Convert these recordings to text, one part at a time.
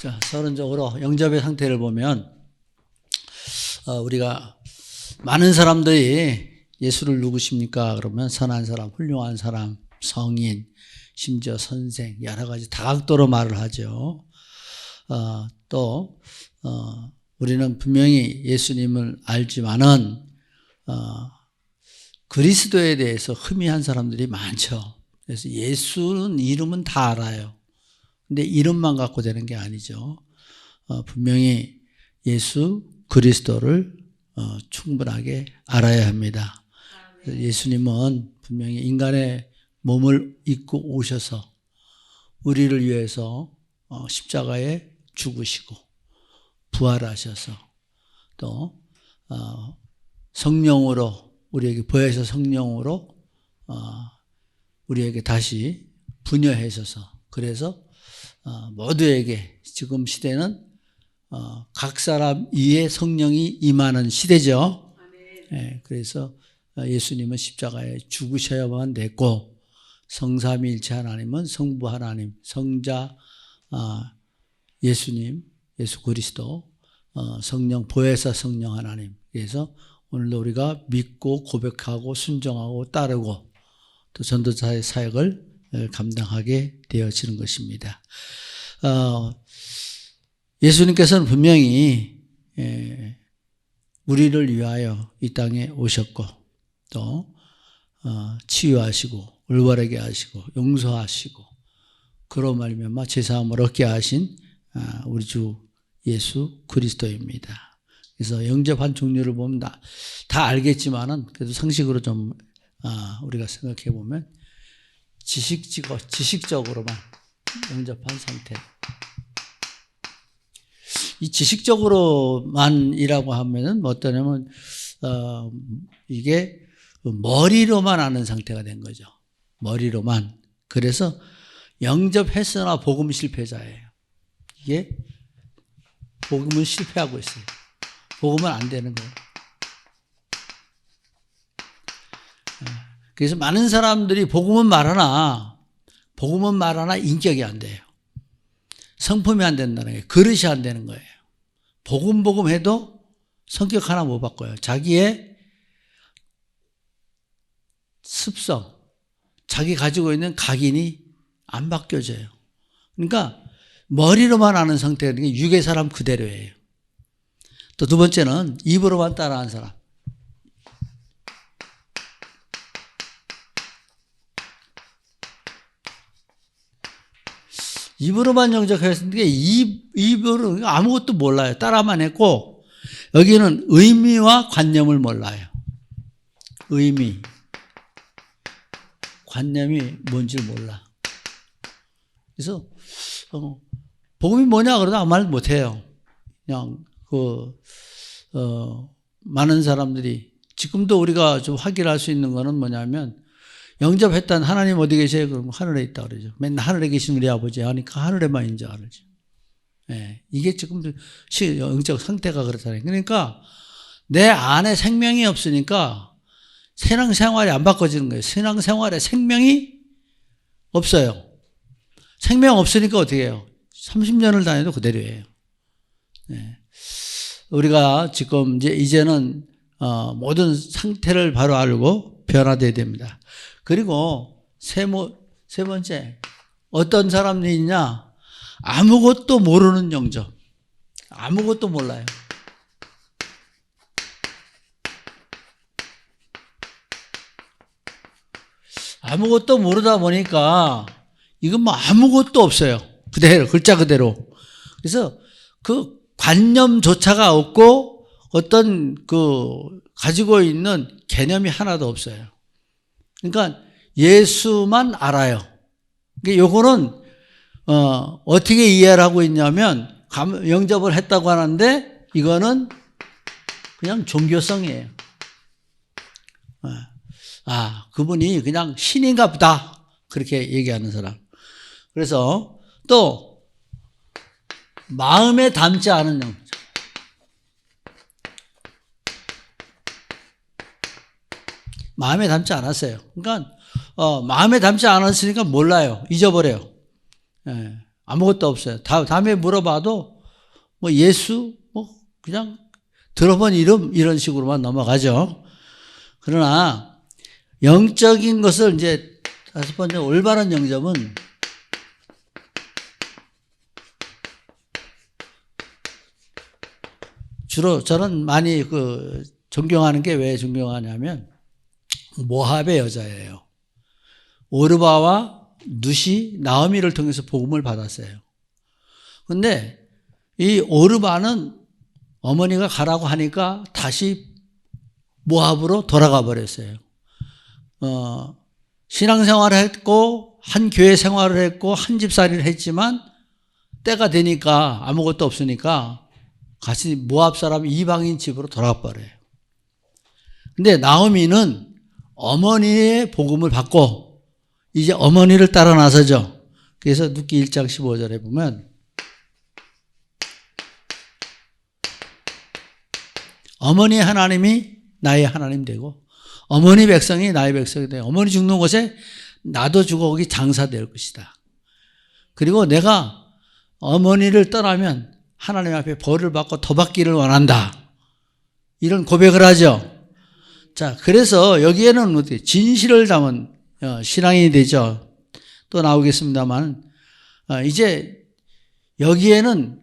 자, 서론적으로 영접의 상태를 보면 우리가 많은 사람들이 예수를 누구십니까? 그러면 선한 사람, 훌륭한 사람, 성인, 심지어 선생 여러 가지 다각도로 말을 하죠. 또 우리는 분명히 예수님을 알지만은 그리스도에 대해서 희미한 사람들이 많죠. 그래서 예수는 이름은 다 알아요. 근데 이름만 갖고 되는 게 아니죠. 분명히 예수 그리스도를 충분하게 알아야 합니다. 예수님은 분명히 인간의 몸을 입고 오셔서 우리를 위해서 십자가에 죽으시고 부활하셔서 또 성령으로 우리에게 보혜사 성령으로 우리에게 다시 분여하셔서 그래서 모두에게 지금 시대는 각 사람 위에 성령이 임하는 시대죠. 네, 그래서 예수님은 십자가에 죽으셔야만 됐고 성삼위일체 하나님은 성부 하나님, 성자 예수님, 예수 그리스도, 성령 보혜사 성령 하나님. 그래서 오늘도 우리가 믿고 고백하고 순종하고 따르고 또 전도자의 사역을 감당하게 되어지는 것입니다. 예수님께서는 분명히 우리를 위하여 이 땅에 오셨고 또 치유하시고 올바르게 하시고 용서하시고 그로 말미암아 제사함을 얻게 하신 우리 주 예수 그리스도입니다. 그래서 영접한 종류를 보면 다 알겠지만은 그래도 상식으로 좀 우리가 생각해 보면 지식적으로만 영접한 상태. 이 지식적으로만이라고 하면은 뭐 어떠냐면 이게 머리로만 아는 상태가 된 거죠. 머리로만. 그래서 영접했으나 복음 실패자예요. 이게 복음은 실패하고 있어요. 복음은 안 되는 거예요. 그래서 많은 사람들이 복음은 말하나 인격이 안 돼요. 성품이 안 된다는 거예요. 그릇이 안 되는 거예요. 복음 해도 성격 하나 못 바꿔요. 자기의 습성, 자기 가지고 있는 각인이 안 바뀌어져요. 그러니까 머리로만 아는 상태가 육의 사람 그대로예요. 또 두 번째는 입으로만 따라하는 사람. 입으로만 영접했는데 입으로 아무것도 몰라요. 따라만 했고 여기는 의미와 관념을 몰라요. 의미, 관념이 뭔지 몰라. 그래서 복음이 뭐냐 그러다 아무 말 못해요. 그냥 많은 사람들이 지금도 우리가 좀 확인할 수 있는 거는 뭐냐면 영접했다는 하나님 어디 계세요? 그럼 하늘에 있다 그러죠. 맨날 하늘에 계신 우리 아버지 하니까 하늘에만 있는 줄 알죠. 네, 이게 지금 영적 상태가 그렇잖아요. 그러니까 내 안에 생명이 없으니까 신앙생활이 안 바꿔지는 거예요. 신앙생활에 생명이 없어요. 생명 없으니까 어떻게 해요? 30년을 다녀도 그대로예요. 네. 우리가 지금 이제는 모든 상태를 바로 알고 변화되어야 됩니다. 그리고 세 번째 어떤 사람이 있냐? 아무것도 모르는 영접. 아무것도 몰라요. 아무것도 모르다 보니까 이건 뭐 아무것도 없어요. 그대로 글자 그대로. 그래서 그 관념조차가 없고 어떤 가지고 있는 개념이 하나도 없어요. 그러니까 예수만 알아요. 요거는 어떻게 이해를 하고 있냐면 영접을 했다고 하는데 이거는 그냥 종교성이에요. 그분이 그냥 신인가 보다 그렇게 얘기하는 사람. 그래서 또 마음에 담지 않은 영접. 마음에 담지 않았어요. 그러니까 마음에 담지 않았으니까 몰라요. 잊어버려요. 예. 아무것도 없어요. 다음에 물어봐도 뭐 예수 뭐 그냥 들어본 이름 이런 식으로만 넘어가죠. 그러나 영적인 것을 이제 다섯 번째 올바른 영접은 주로 저는 많이 존경하는 게 왜 존경하냐면 모압의 여자예요. 오르바와 룻이 나오미를 통해서 복음을 받았어요. 근데 이 오르바는 어머니가 가라고 하니까 다시 모압으로 돌아가 버렸어요. 신앙생활을 했고 한 교회 생활을 했고 한 집살이를 했지만 때가 되니까 아무것도 없으니까 같이 모압 사람 이방인 집으로 돌아가 버려요. 근데 나오미는 어머니의 복음을 받고 이제 어머니를 따라 나서죠. 그래서 룻기 1장 15절에 보면 어머니 하나님이 나의 하나님 되고 어머니 백성이 나의 백성이 되고 어머니 죽는 곳에 나도 죽어 거기 장사될 것이다. 그리고 내가 어머니를 떠나면 하나님 앞에 벌을 받고 더 받기를 원한다. 이런 고백을 하죠. 자, 그래서 여기에는 어떻게 진실을 담은 신앙이 되죠. 또 나오겠습니다만 이제 여기에는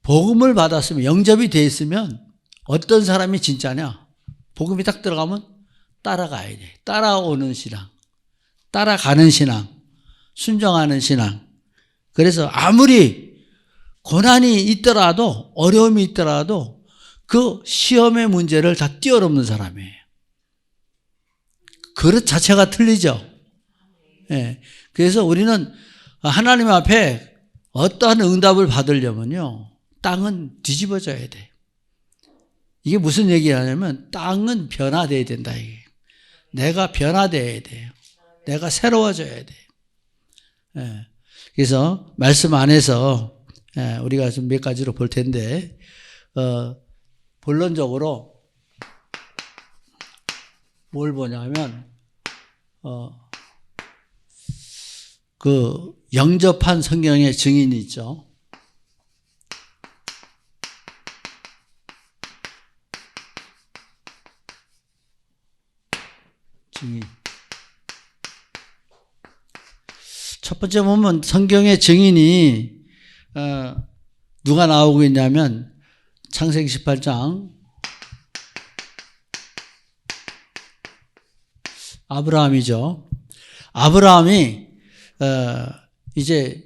복음을 받았으면 영접이 돼 있으면 어떤 사람이 진짜냐? 복음이 딱 들어가면 따라가야 돼. 따라오는 신앙, 따라가는 신앙, 순종하는 신앙. 그래서 아무리 고난이 있더라도 어려움이 있더라도 그 시험의 문제를 다 뛰어넘는 사람이에요. 그릇 자체가 틀리죠. 예. 그래서 우리는 하나님 앞에 어떠한 응답을 받으려면요, 땅은 뒤집어져야 돼. 이게 무슨 얘기하냐면 땅은 변화돼야 된다. 이게. 내가 변화돼야 돼요. 내가 새로워져야 돼요. 예. 그래서 말씀 안에서 우리가 좀 몇 가지로 볼 텐데 본론적으로 뭘 보냐면 영접한 성경의 증인이 있죠. 증인. 첫 번째 보면 성경의 증인이 누가 나오고 있냐면 창세기 18장 아브라함이죠. 아브라함이 이제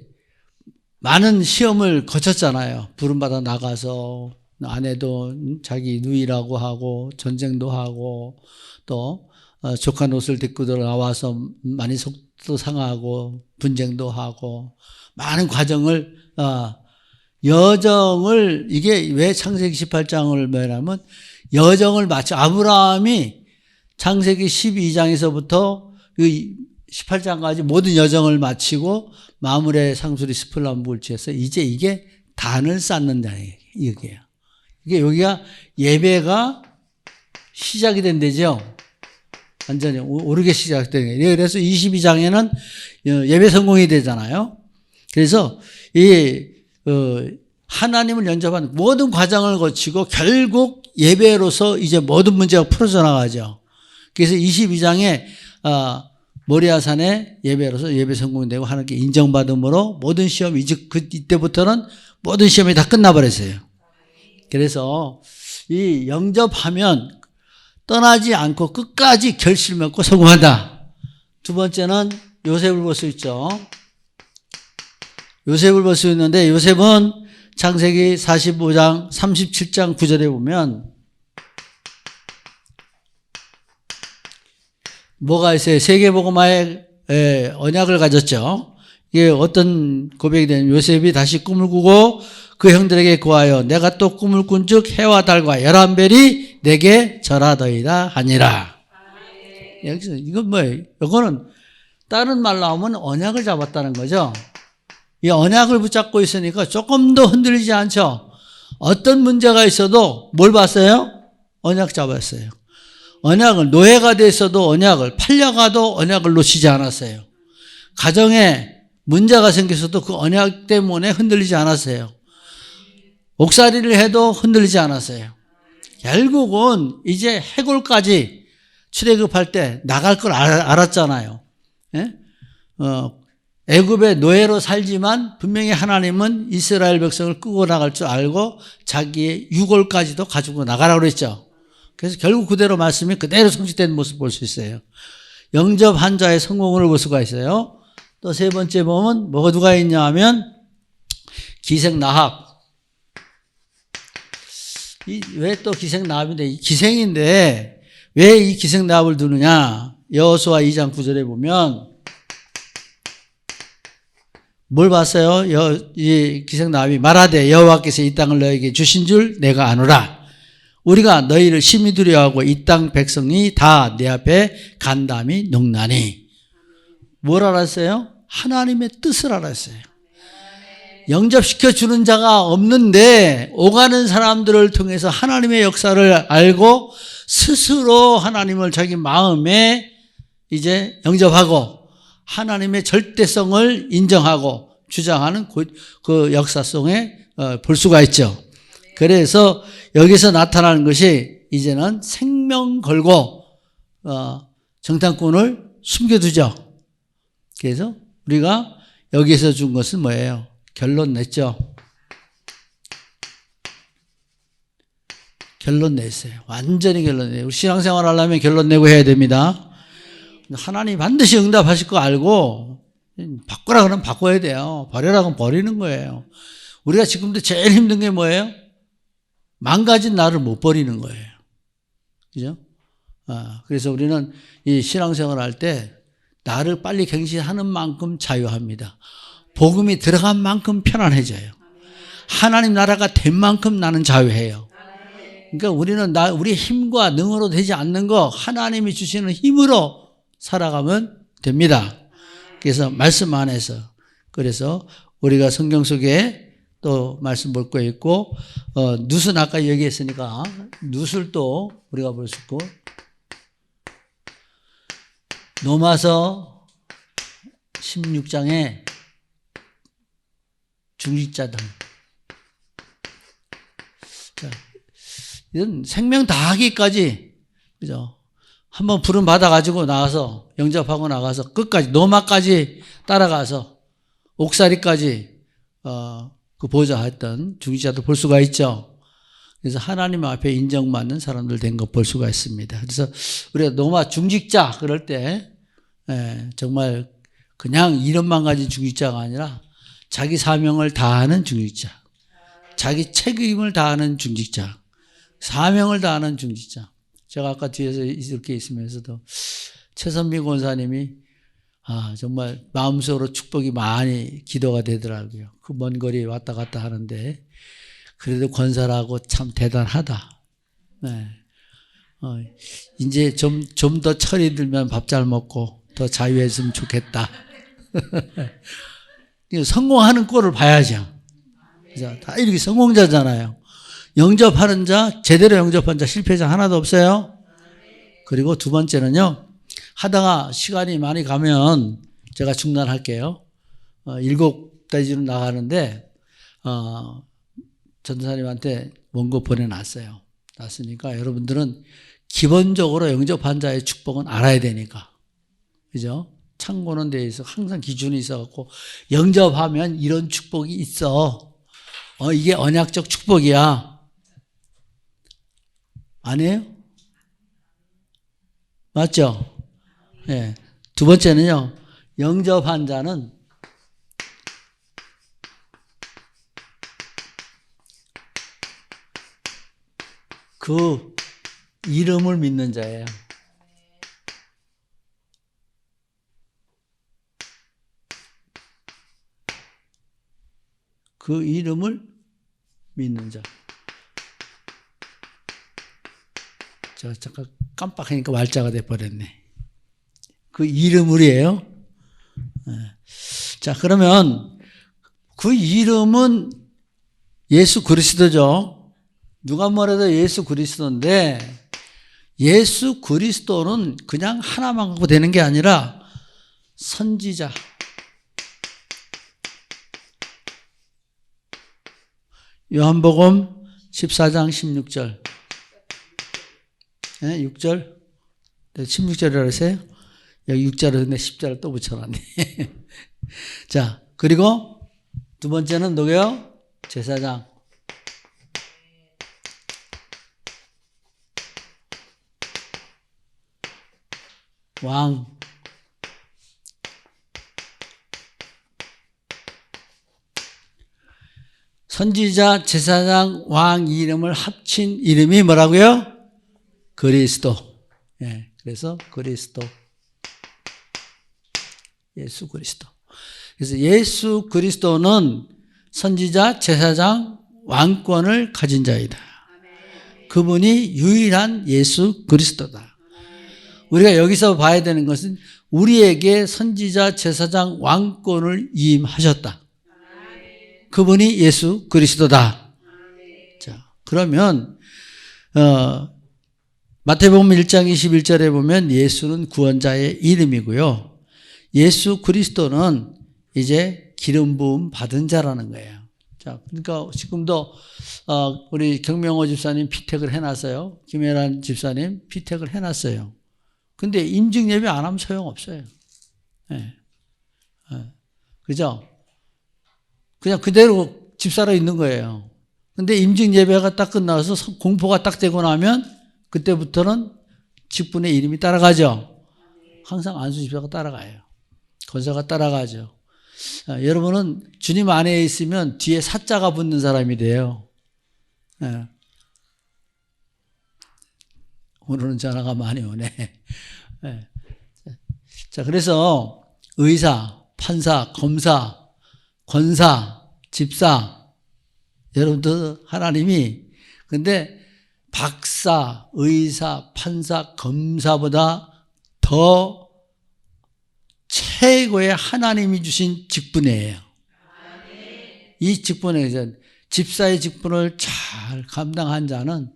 많은 시험을 거쳤잖아요. 부름받아 나가서 아내도 자기 누이라고 하고 전쟁도 하고 또 족한 옷을 입고 나와서 많이 속도 상하고 분쟁도 하고 많은 과정을 여정을 이게 왜 창세기 18장을 말하면 여정을 마치 아브라함이 창세기 12장에서부터 18장까지 모든 여정을 마치고 마물의 상수리 스플람불 취해서 이제 이게 단을 쌓는다 이게요. 이게 여기가 예배가 시작이 된 데죠. 완전히 오르게 시작된 거예요. 그래서 22장에는 예배 성공이 되잖아요. 그래서 이 하나님을 연접한 모든 과정을 거치고 결국 예배로서 이제 모든 문제가 풀어져 나가죠. 그래서 22장에 모리아산의 예배로서 예배 성공이 되고 하나님께 인정받음으로 모든 시험이 이때부터는 모든 시험이 다 끝나버렸어요. 그래서 이 영접하면 떠나지 않고 끝까지 결실 맺고 성공한다. 두 번째는 요셉을 볼 수 있죠. 요셉을 볼 수 있는데 요셉은 창세기 45장 37장 9절에 보면 뭐가 있어요? 세계복음화의 언약을 가졌죠. 이게 어떤 고백이 되냐면 요셉이 다시 꿈을 꾸고 그 형들에게 구하여 내가 또 꿈을 꾼즉 해와 달과 11별이 내게 절하더이다 하니라. 여기서 이건 뭐예요? 이거는 다른 말로 하면 언약을 잡았다는 거죠. 이 언약을 붙잡고 있으니까 조금 더 흔들리지 않죠. 어떤 문제가 있어도 뭘 봤어요? 언약 잡았어요. 언약을 노예가 됐어도 언약을 팔려가도 언약을 놓치지 않았어요. 가정에 문제가 생겼어도 그 언약 때문에 흔들리지 않았어요. 옥살이를 해도 흔들리지 않았어요. 결국은 이제 해골까지 출애굽할 때 나갈 걸 알았잖아요. 예? 애굽의 노예로 살지만 분명히 하나님은 이스라엘 백성을 끌고 나갈 줄 알고 자기의 유골까지도 가지고 나가라고 그랬죠. 그래서 결국 그대로 말씀이 그대로 성취된 모습을 볼 수 있어요. 영접한 자의 성공을 볼 수가 있어요. 또 세 번째 보면 뭐가 누가 있냐 하면 기생나합. 왜 또 기생나합인데, 기생인데 왜 이 기생나합을 두느냐? 여호수아 2장 9절에 보면 뭘 봤어요? 이 기생나합이 말하되 여호와께서 이 땅을 너에게 주신 줄 내가 아노라. 우리가 너희를 심히 두려워하고 이 땅 백성이 다 내 앞에 간담이 농나니. 뭘 알았어요? 하나님의 뜻을 알았어요. 영접시켜 주는 자가 없는데 오가는 사람들을 통해서 하나님의 역사를 알고 스스로 하나님을 자기 마음에 이제 영접하고 하나님의 절대성을 인정하고 주장하는 그 역사 속에 볼 수가 있죠. 그래서 여기서 나타나는 것이 이제는 생명 걸고 정탐꾼을 숨겨두죠. 그래서 우리가 여기서 준 것은 뭐예요? 결론 냈죠. 결론 냈어요. 완전히 결론 내요. 신앙생활 하려면 결론 내고 해야 됩니다. 하나님 반드시 응답하실 거 알고 바꾸라 그러면 바꿔야 돼요. 버려라 그러면 버리는 거예요. 우리가 지금도 제일 힘든 게 뭐예요? 망가진 나를 못 버리는 거예요. 그죠? 그래서 우리는 이 신앙생활 할 때 나를 빨리 갱신하는 만큼 자유합니다. 복음이 들어간 만큼 편안해져요. 하나님 나라가 된 만큼 나는 자유해요. 그러니까 우리는 우리 힘과 능으로 되지 않는 거 하나님이 주시는 힘으로 살아가면 됩니다. 그래서 말씀 안에서, 그래서 우리가 성경 속에 또 말씀 볼 거 있고, 룻은 아까 얘기했으니까 룻을 또 우리가 볼 수 있고, 로마서 16장에 중직자들. 자, 이건 생명 다하기까지, 그죠? 한번 부름 받아가지고 나가서, 영접하고 나가서 끝까지, 노마까지 따라가서, 옥살이까지, 그 보좌했던 중직자도 볼 수가 있죠. 그래서 하나님 앞에 인정받는 사람들 된 거 볼 수가 있습니다. 그래서 우리가 노마 중직자, 그럴 때, 정말 그냥 이름만 가진 중직자가 아니라 자기 사명을 다하는 중직자, 자기 책임을 다하는 중직자, 사명을 다하는 중직자. 제가 아까 뒤에서 이렇게 있으면서도 최선미 권사님이 정말 마음속으로 축복이 많이 기도가 되더라고요. 그 먼 거리 왔다 갔다 하는데 그래도 권사라고 참 대단하다. 네. 이제 좀 더 철이 들면 밥 잘 먹고 더 자유했으면 좋겠다. 성공하는 꼴을 봐야죠. 다 이렇게 성공자잖아요. 영접하는 자, 제대로 영접한 자, 실패자 하나도 없어요. 그리고 두 번째는요, 하다가 시간이 많이 가면 제가 중단할게요. 7가지로 나가는데, 전도사님한테 원고 보내놨어요. 놨으니까 여러분들은 기본적으로 영접한 자의 축복은 알아야 되니까. 그죠? 참고는 돼 있어. 항상 기준이 있어갖고, 영접하면 이런 축복이 있어. 이게 언약적 축복이야. 아니에요? 맞죠? 네. 두 번째는요, 영접한 자는 그 이름을 믿는 자예요. 그 이름을 믿는 자. 제가 잠깐 깜빡하니까 말자가 돼버렸네. 그 이름을이에요. 자, 그러면 그 이름은 예수 그리스도죠. 누가 뭐래도 예수 그리스도인데, 예수 그리스도는 그냥 하나만 갖고 되는 게 아니라 선지자, 요한복음 14장 16절. 네, 6절. 16절이라고 했어요. 여기 6절을 내 10절을 또 붙여놨네. 자, 그리고 두 번째는 누구요? 제사장. 왕. 선지자, 제사장, 왕 이름을 합친 이름이 뭐라고요? 그리스도. 예, 그래서 그리스도. 예수 그리스도. 그래서 예수 그리스도는 선지자, 제사장, 왕권을 가진 자이다. 그분이 유일한 예수 그리스도다. 우리가 여기서 봐야 되는 것은 우리에게 선지자, 제사장, 왕권을 위임하셨다. 그분이 예수 그리스도다. 자, 그러면 마태복음 1장 21절에 보면 예수는 구원자의 이름이고요. 예수 그리스도는 이제 기름 부음 받은 자라는 거예요. 자, 그러니까 지금도 우리 경명호 집사님 피택을 해놨어요. 김혜란 집사님 피택을 해놨어요. 근데 임직 예배 안 하면 소용없어요. 네. 그죠? 그냥 그대로 집사로 있는 거예요. 근데 임직 예배가 딱 끝나서 공포가 딱 되고 나면 그때부터는 직분의 이름이 따라가죠. 항상 안수 집사가 따라가요. 권사가 따라가죠. 여러분은 주님 안에 있으면 뒤에 사자가 붙는 사람이 돼요. 네. 오늘은 전화가 많이 오네. 네. 자, 그래서 의사, 판사, 검사, 권사, 집사, 여러분들 하나님이 근데 박사, 의사, 판사, 검사보다 더 최고의 하나님이 주신 직분이에요. 이 직분에 집사의 직분을 잘 감당한 자는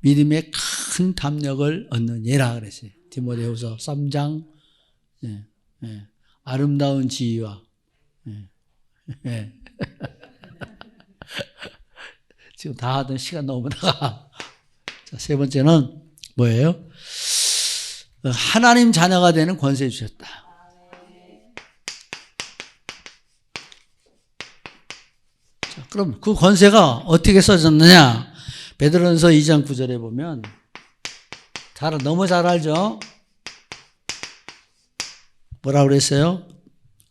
믿음의 큰 담력을 얻느니라 그랬어요. 디모데후서 3장. 네, 네. 아름다운 지위와 네. 지금 다 하던 시간 너무 나가. 자, 세 번째는 뭐예요? 하나님 자녀가 되는 권세 주셨다. 자, 그럼 그 권세가 어떻게 써졌느냐? 베드로전서 2장 9절에 보면 너무 잘 알죠? 뭐라고 그랬어요?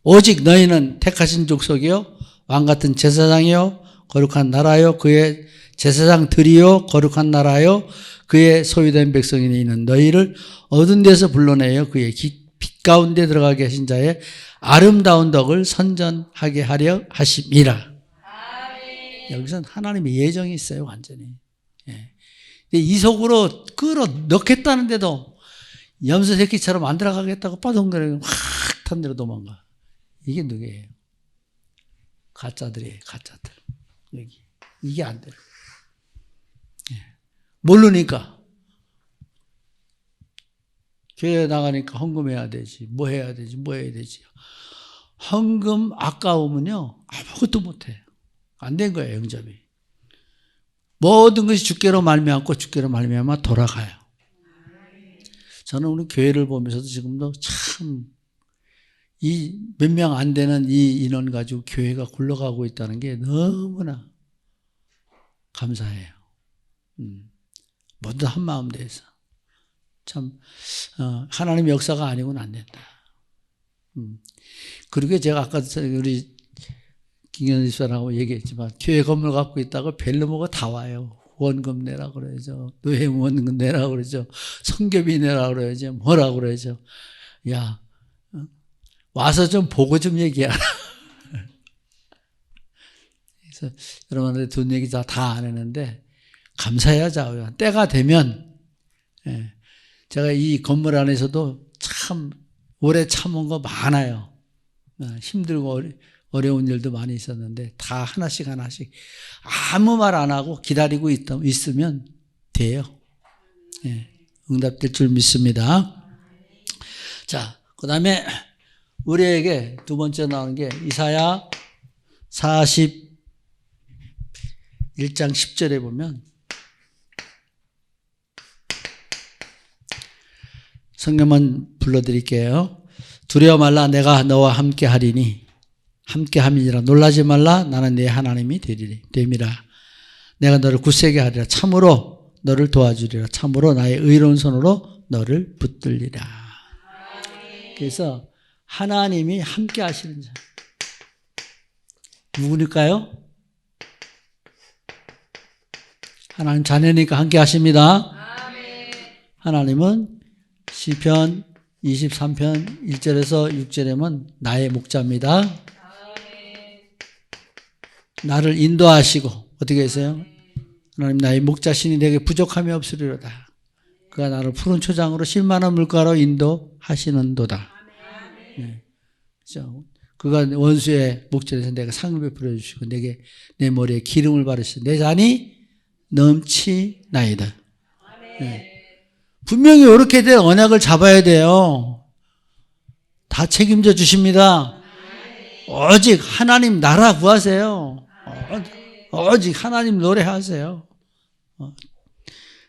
오직 너희는 택하신 족속이요 왕같은 제사장이요 거룩한 나라요 그의 제사장들이요 거룩한 나라요 그의 소유된 백성이 있는 너희를 어두운 데서 불러내어 그의 빛 가운데 들어가게 하신 자의 아름다운 덕을 선전하게 하려 하심이라. 여기서는 하나님의 예정이 있어요. 완전히. 예. 이 속으로 끌어 넣겠다는데도 염소 새끼처럼 안 들어가겠다고 빠동거리고 확 탄 데로 도망가. 이게 누구예요? 가짜들이에요. 가짜들. 여기. 이게 안 돼요. 예. 모르니까. 교회 나가니까 헌금해야 되지. 뭐 해야 되지. 뭐 해야 되지. 헌금 아까우면요. 아무것도 못해요. 안 된 거예요. 영접이. 모든 것이 주께로 말미암고 주께로 말미암아 돌아가요. 저는 우리 교회를 보면서도 지금도 참 이 몇 명 안 되는 이 인원 가지고 교회가 굴러가고 있다는 게 너무나 감사해요. 모두 한 마음 돼서 참 하나님의 역사가 아니고는 안 된다. 그리고 제가 아까 우리 김현희 집사람하고 얘기했지만 교회 건물 갖고 있다가 벨르모가 다 와요. 원금 내라 그러죠. 노예원금 내라 그러죠. 성교비 내라 그러죠. 뭐라 그러죠. 야, 와서 좀 보고 좀 얘기하라. 그래서 여러분한테 돈 얘기 다 안 했는데 감사해야죠. 때가 되면 제가 이 건물 안에서도 참 오래 참은 거 많아요. 힘들고 어려운 일도 많이 있었는데 다 하나씩 하나씩 아무 말 안 하고 기다리고 있으면 돼요. 응답될 줄 믿습니다. 자, 그 다음에 우리에게 두 번째 나오는 게 이사야 41장 1장 10절에 보면 성경만 불러드릴게요. 두려워 말라 내가 너와 함께 하리니 함께 함이니라. 놀라지 말라 나는 네 하나님이 됨이라. 내가 너를 굳세게 하리라. 참으로 너를 도와주리라. 참으로 나의 의로운 손으로 너를 붙들리라. 그래서 하나님이 함께 하시는 자 누구니까요? 하나님 자녀니까 함께 하십니다. 하나님은 시편 23편 1절에서 6절에는 나의 목자입니다. 나를 인도하시고 어떻게 했어요? 하나님 나의 목자시니 내게 부족함이 없으리로다. 그가 나를 푸른 초장으로 쉴만한 물가로 인도하시는도다. 네. 그렇죠? 그가 원수의 목전에서 내가 상을 베풀어 주시고 내게 내 머리에 기름을 바르시고 내 잔이 넘치나이다. 네. 분명히 이렇게 된 언약을 잡아야 돼요. 다 책임져 주십니다. 오직 하나님 나라 구하세요. 오직 하나님 노래하세요.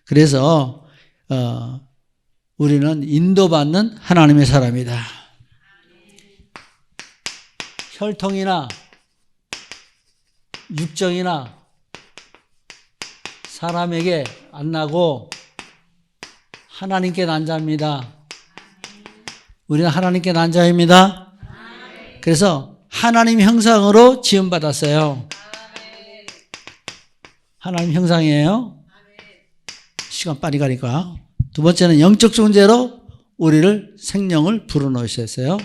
그래서 우리는 인도받는 하나님의 사람이다. 혈통이나 육정이나 사람에게 안 나고 하나님께 난 자입니다. 우리는 하나님께 난 자입니다. 그래서 하나님 형상으로 지음받았어요. 하나님 형상이에요. 시간 빨리 가니까. 두 번째는 영적 존재로 우리를 생명을 불어넣으셨어요.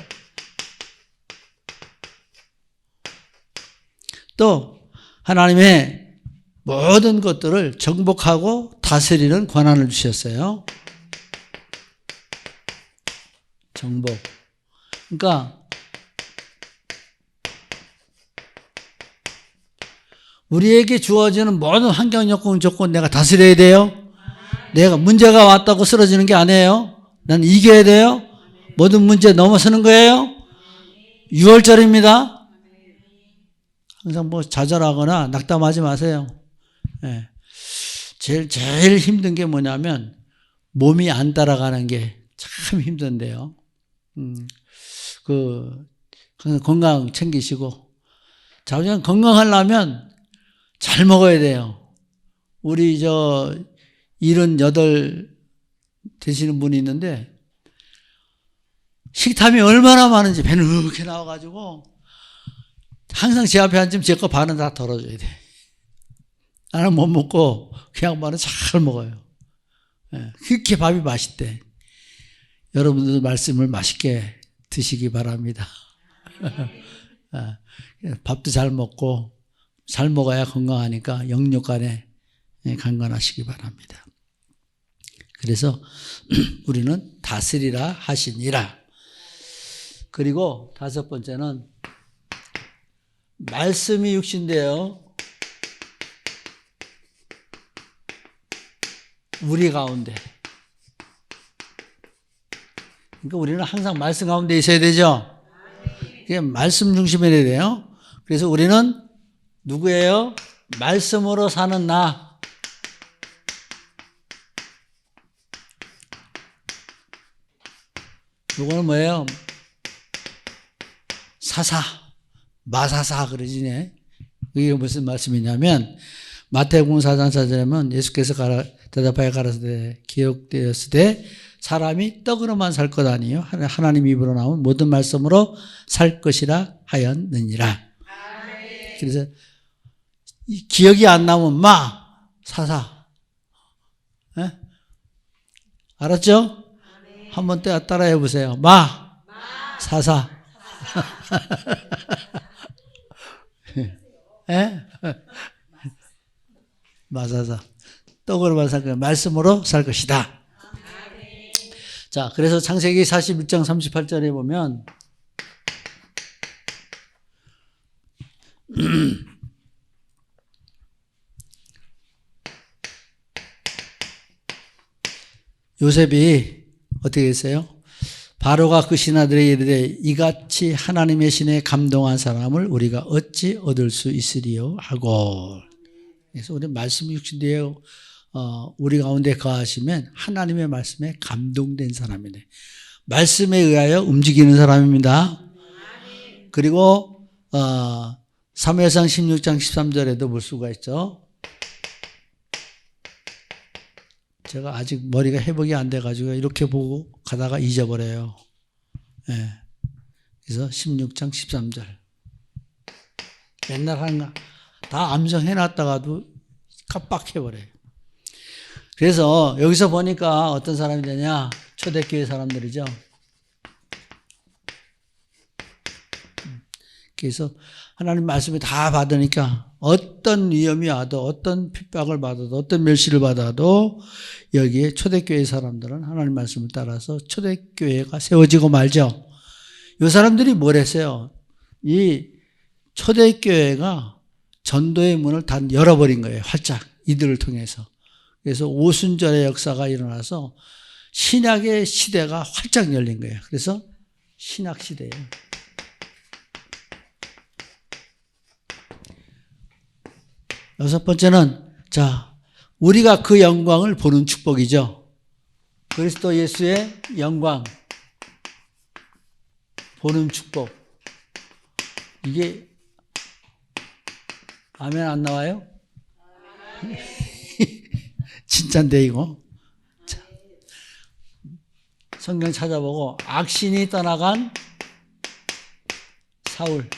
또 하나님의 모든 것들을 정복하고 다스리는 권한을 주셨어요. 정복. 그러니까 우리에게 주어지는 모든 환경 요건 조건 내가 다스려야 돼요. 내가 문제가 왔다고 쓰러지는 게 아니에요. 난 이겨야 돼요. 모든 문제 넘어서는 거예요. 6월절입니다. 항상 뭐 좌절하거나 낙담하지 마세요. 네. 제일 힘든 게 뭐냐면 몸이 안 따라가는 게 참 힘든데요. 항상 건강 챙기시고 자주 건강하려면 잘 먹어야 돼요. 우리 78 되시는 분이 있는데 식탐이 얼마나 많은지 배는 이렇게 나와가지고 항상 제 앞에 앉으면 제 거 반은 다 덜어줘야 돼. 나는 못 먹고 그 양반은 잘 먹어요. 그렇게 밥이 맛있대. 여러분들도 말씀을 맛있게 드시기 바랍니다. 밥도 잘 먹고 잘 먹어야 건강하니까 영육간에 강건하시기 바랍니다. 그래서 우리는 다스리라 하시니라. 그리고 다섯 번째는 말씀이 육신되어 우리 가운데. 그러니까 우리는 항상 말씀 가운데 있어야 되죠. 그게 말씀 중심이어야 돼요. 그래서 우리는 누구예요? 말씀으로 사는 나. 이거는 뭐예요? 사사, 마사사 그러지네. 이게 무슨 말씀이냐면 마태복음 4장 4절에는 예수께서 대답하여 가라사대 기록되었을 때 사람이 떡으로만 살 것 아니요 하나님 입으로 나온 모든 말씀으로 살 것이라 하였느니라. 그래서 기억이 안 나면 사사. 네? 알았죠? 한번 따라해 보세요. 사사. 네? 마사사. 떡으로만 살 것이다. 말씀으로 살 것이다. 자, 그래서 창세기 41장 38절에 보면 요셉이 어떻게 했어요? 바로가 그 신하들에게 이르되 이같이 하나님의 신에 감동한 사람을 우리가 어찌 얻을 수 있으리요 하고 그래서 우리 말씀이 육신되에 우리 가운데 거하시면 하나님의 말씀에 감동된 사람이네. 말씀에 의하여 움직이는 사람입니다. 그리고 사무엘상 16장 13절에도 볼 수가 있죠. 제가 아직 머리가 회복이 안 돼가지고 이렇게 보고 가다가 잊어버려요. 네. 그래서 16장 13절 맨날 하는 거 다 암송해놨다가도 깜빡해버려요. 그래서 여기서 보니까 어떤 사람이 되냐? 초대교회 사람들이죠. 그래서 하나님 말씀을 다 받으니까 어떤 위험이 와도 어떤 핍박을 받아도 어떤 멸시를 받아도 여기에 초대교회 사람들은 하나님 말씀을 따라서 초대교회가 세워지고 말죠. 이 사람들이 뭘 했어요? 이 초대교회가 전도의 문을 다 열어버린 거예요. 활짝 이들을 통해서. 그래서 오순절의 역사가 일어나서 신약의 시대가 활짝 열린 거예요. 그래서 신약 시대예요. 여섯 번째는 우리가 그 영광을 보는 축복이죠. 그리스도 예수의 영광 보는 축복. 이게 아멘 안 나와요? 진짠데 이거. 자, 성경 찾아보고 악신이 떠나간 사울.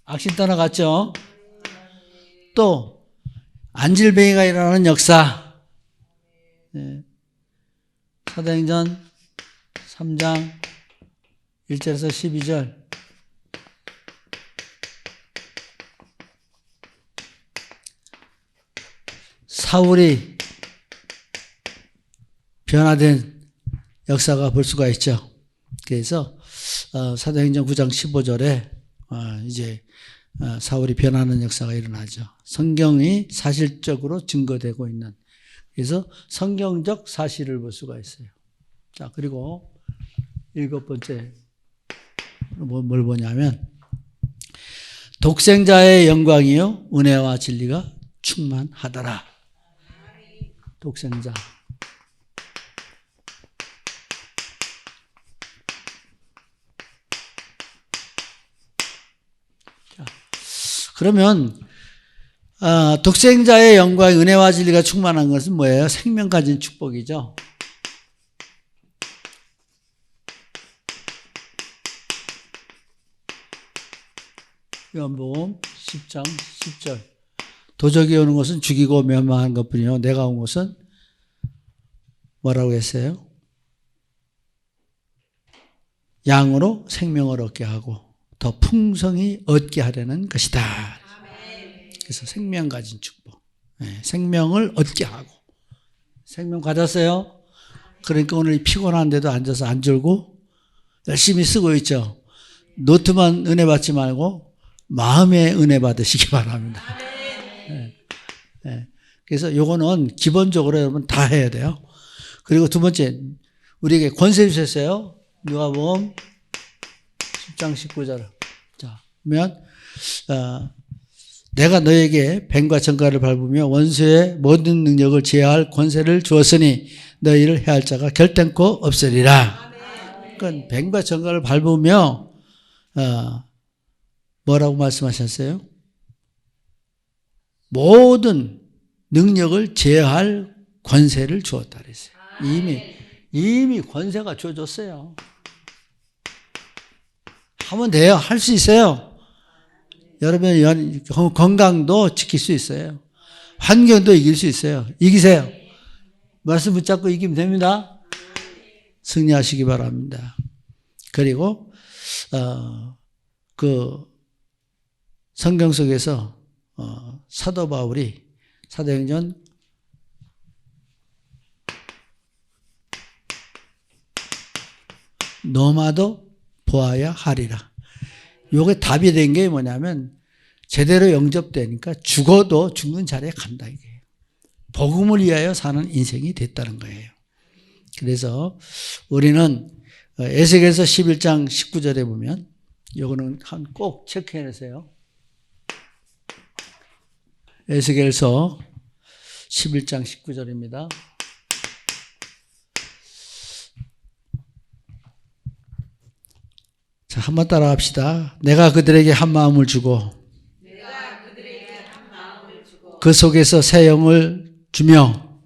악신 떠나갔죠. 또 안질뱅이가 일어나는 역사. 네. 사도행전 3장 1절에서 12절. 사울이 변화된 역사가 볼 수가 있죠. 그래서 사도행전 9장 15절에 이제 사울이 변하는 역사가 일어나죠. 성경이 사실적으로 증거되고 있는, 그래서 성경적 사실을 볼 수가 있어요. 자, 그리고 일곱 번째 뭘 보냐면 독생자의 영광이요 은혜와 진리가 충만하더라. 독생자. 자, 그러면 독생자의 영광, 은혜와 진리가 충만한 것은 뭐예요? 생명 가진 축복이죠. 요한복음 10장 10절. 도적이 오는 것은 죽이고 멸망하는 것뿐이요 내가 온 것은 뭐라고 했어요? 양으로 생명을 얻게 하고 더 풍성히 얻게 하려는 것이다. 그래서 생명 가진 축복. 네, 생명을 얻게 하고. 생명 가졌어요? 그러니까 오늘 피곤한데도 앉아서 안 졸고 열심히 쓰고 있죠. 노트만 은혜 받지 말고 마음의 은혜 받으시기 바랍니다. 네. 네. 그래서 요거는 기본적으로 여러분 다 해야 돼요. 그리고 두 번째, 우리에게 권세 주셨어요. 누가복음 10장 19절. 자, 보면 내가 너에게 뱀과 정갈을 밟으며 원수의 모든 능력을 제어할 권세를 주었으니 너희를 해할 자가 결단코 없으리라. 그러니까 뱀과 정갈을 밟으며 뭐라고 말씀하셨어요? 모든 능력을 제어할 권세를 주었다 그랬어요. 이미 권세가 주어졌어요. 하면 돼요. 할 수 있어요. 여러분의 건강도 지킬 수 있어요. 환경도 이길 수 있어요. 이기세요. 말씀 붙잡고 이기면 됩니다. 승리하시기 바랍니다. 그리고 그 성경 속에서 사도 바울이 사도행전 너마도 보아야 하리라. 요게 답이 된 게 뭐냐면 제대로 영접되니까 죽어도 죽는 자리에 간다 이게. 복음을 위하여 사는 인생이 됐다는 거예요. 그래서 우리는 에스겔서 11장 19절에 보면 요거는 꼭 체크해내세요. 에스겔서 11장 19절입니다. 자, 한번 따라 합시다. 내가 그들에게 한 마음을 주고 그 속에서 새 영을 주며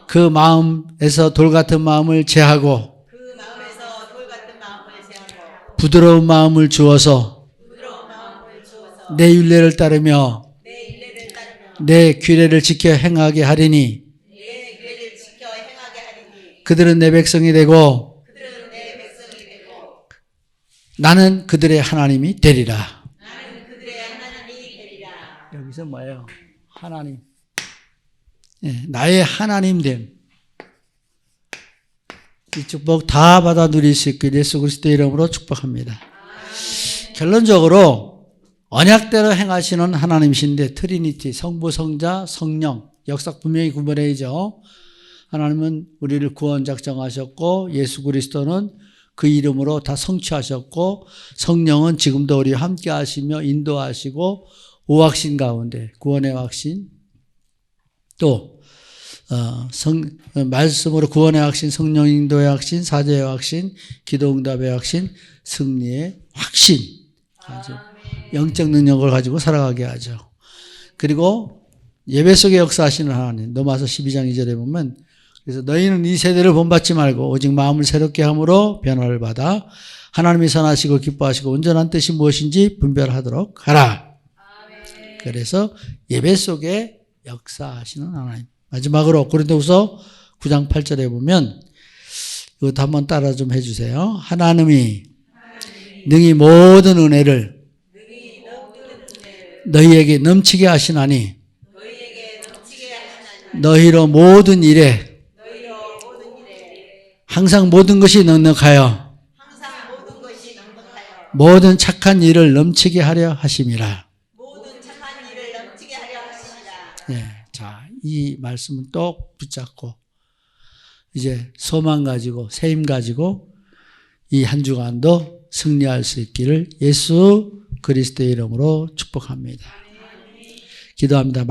그 마음에서 돌 같은 마음을 제하고 부드러운 마음을 주어서 내 율례를 따르며 내 규례를 지켜 행하게 하리니 그들은 내 백성이 되고 나는 그들의 하나님이 되리라. 여기서 뭐예요? 하나님. 네, 나의 하나님 됨. 이 축복 다 받아 누릴 수 있게 예수 그리스도의 이름으로 축복합니다. 결론적으로 언약대로 행하시는 하나님이신데 트리니티, 성부, 성자, 성령, 역사 분명히 구분해야죠. 하나님은 우리를 구원 작정하셨고 예수 그리스도는 그 이름으로 다 성취하셨고 성령은 지금도 우리와 함께 하시며 인도하시고 오확신 가운데 구원의 확신 또 말씀으로 구원의 확신, 성령 인도의 확신, 사죄의 확신, 기도 응답의 확신, 승리의 확신 아주 영적 능력을 가지고 살아가게 하죠. 그리고 예배 속에 역사하시는 하나님 로마서 12장 2절에 보면 그래서 너희는 이 세대를 본받지 말고 오직 마음을 새롭게 함으로 변화를 받아 하나님이 선하시고 기뻐하시고 온전한 뜻이 무엇인지 분별하도록 하라. 아멘. 그래서 예배 속에 역사하시는 하나님. 마지막으로 고린도후서 9장 8절에 보면 이것도 한번 따라 좀 해주세요. 하나님이 능히 모든 은혜를 너희에게 넘치게 하시나니 너희로 모든 일에 항상 모든 것이 넉넉하여 모든 착한 일을 넘치게 하려 하심이라. 네, 자, 이 말씀은 똑 붙잡고 이제 소망 가지고 새 힘 가지고 이 한 주간도 승리할 수 있기를 예수 그리스도의 이름으로 축복합니다. 기도합니다.